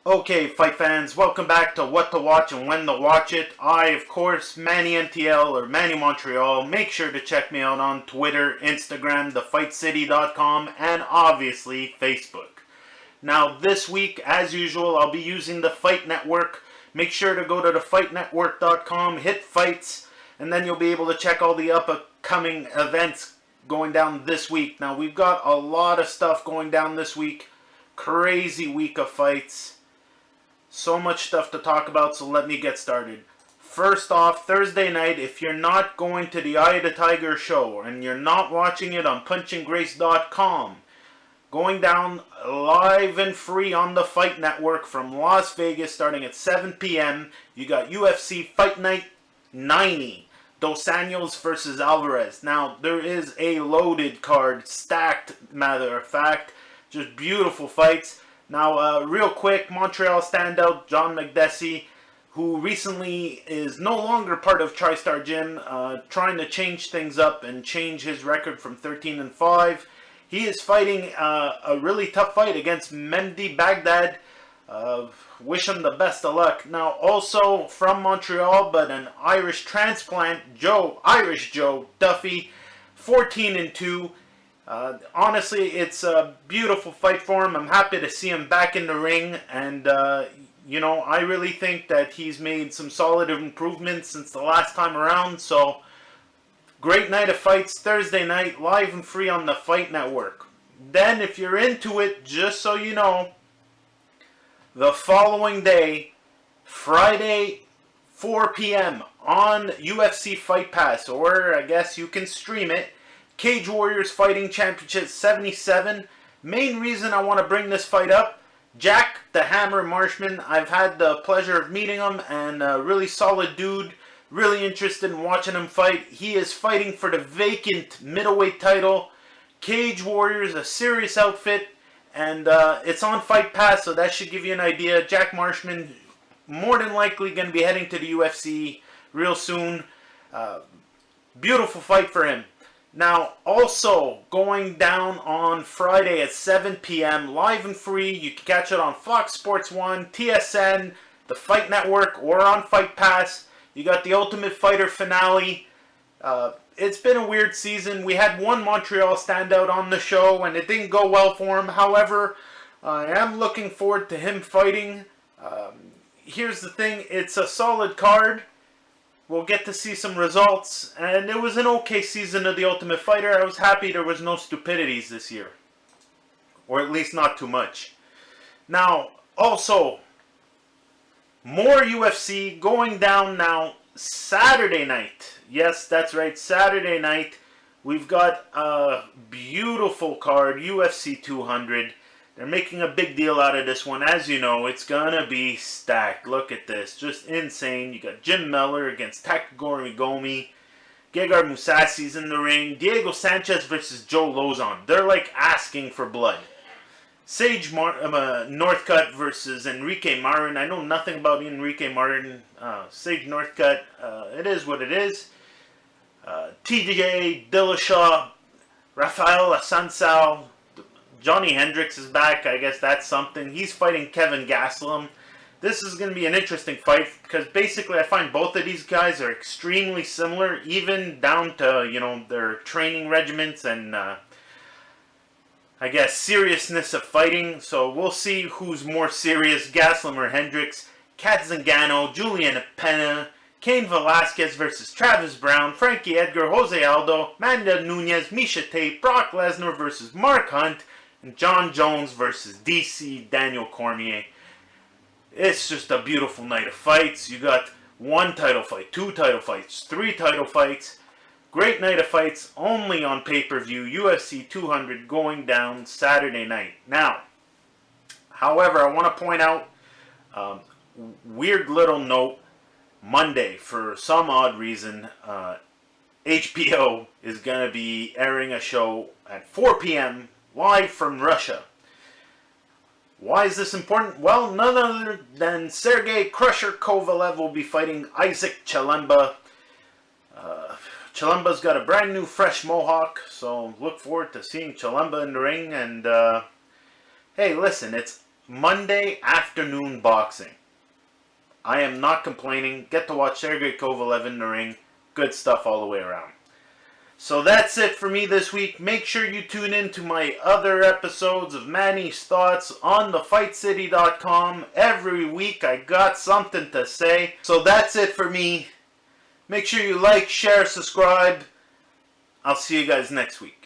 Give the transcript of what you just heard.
Okay, fight fans, welcome back to What to Watch and When to Watch It. I, of course, Manny NTL or Manny Montreal. Make sure to check me out on Twitter, Instagram, thefightcity.com, and obviously Facebook. Now, this week, as usual, I'll be using the Fight Network. Make sure to go to thefightnetwork.com, hit fights, and then you'll be able to check all the upcoming events going down this week. Now, we've got a lot of stuff going down this week. Crazy week of fights. So much stuff to talk about, so let me get started. First off, Thursday night, if you're not going to the Eye of the Tiger show and you're not watching it on punchandgrace.com, going down live and free on the Fight Network from Las Vegas starting at 7 p.m., you got UFC Fight Night 90, Dos Anjos versus Alvarez. Now, there is a loaded card, stacked, matter of fact, just beautiful fights. Now, real quick, Montreal standout John Makdessi, who recently is no longer part of TriStar Gym, trying to change things up and change his record from 13-5. He is fighting a really tough fight against Mendy Baghdad. Wish him the best of luck. Now, also from Montreal, but an Irish transplant, Irish Joe Duffy, 14-2. Honestly, it's a beautiful fight for him. I'm happy to see him back in the ring, and I really think that he's made some solid improvements since the last time around. So, great night of fights Thursday night, live and free on the Fight Network. Then, if you're into it, just so you know, the following day, Friday, 4 p.m. on UFC Fight Pass, or I guess you can stream it, Cage Warriors Fighting Championship 77. Main reason I want to bring this fight up, Jack the Hammer Marshman. I've had the pleasure of meeting him, and a really solid dude. Really interested in watching him fight. He is fighting for the vacant middleweight title. Cage Warriors, a serious outfit, and it's on Fight Pass, so that should give you an idea. Jack Marshman, more than likely going to be heading to the UFC real soon. Beautiful fight for him. Now, also going down on Friday at 7 p.m., live and free. You can catch it on Fox Sports 1, TSN, the Fight Network, or on Fight Pass. You got the Ultimate Fighter finale. It's been a weird season. We had one Montreal standout on the show, and it didn't go well for him. However, I am looking forward to him fighting. Here's the thing. It's a solid card. We'll get to see some results, and it was an okay season of The Ultimate Fighter. I was happy there was no stupidities this year, or at least not too much. Now, also, more UFC going down now Saturday night. Yes, that's right, Saturday night. We've got a beautiful card, UFC 200. They're making a big deal out of this one. As you know, it's gonna be stacked. Look at this. Just insane. You got Jim Miller against Takagori Gomi. Gegard Mousasi's in the ring. Diego Sanchez versus Joe Lozon. They're like asking for blood. Sage Northcutt versus Enrique Marin. I know nothing about Enrique Marin. Sage Northcutt. It is what it is. TJ Dillashaw. Rafael Assunção. Johnny Hendricks is back. I guess that's something. He's fighting Kevin Gastelum. This is going to be an interesting fight because basically I find both of these guys are extremely similar, even down to, their training regimens and, I guess, seriousness of fighting. So we'll see who's more serious, Gastelum or Hendricks. Kat Zingano, Julian Pena, Cain Velasquez versus Travis Brown, Frankie Edgar, Jose Aldo, Amanda Nunes, Misha Tate, Brock Lesnar versus Mark Hunt, and John Jones versus DC Daniel Cormier. It's just a beautiful night of fights. You got one title fight, two title fights, three title fights. Great night of fights, only on pay-per-view. UFC 200 going down Saturday night. Now, however, I want to point out, weird little note, Monday, for some odd reason, HBO is going to be airing a show at 4 p.m. live from Russia. Why is this important? Well, none other than Sergey Crusher Kovalev will be fighting Isaac Chilemba. Chilemba's got a brand new fresh mohawk, so look forward to seeing Chilemba in the ring. And hey, listen, it's Monday afternoon boxing. I am not complaining. Get to watch Sergey Kovalev in the ring. Good stuff all the way around. So that's it for me this week. Make sure you tune in to my other episodes of Manny's Thoughts on thefightcity.com. Every week I got something to say. So that's it for me. Make sure you like, share, subscribe. I'll see you guys next week.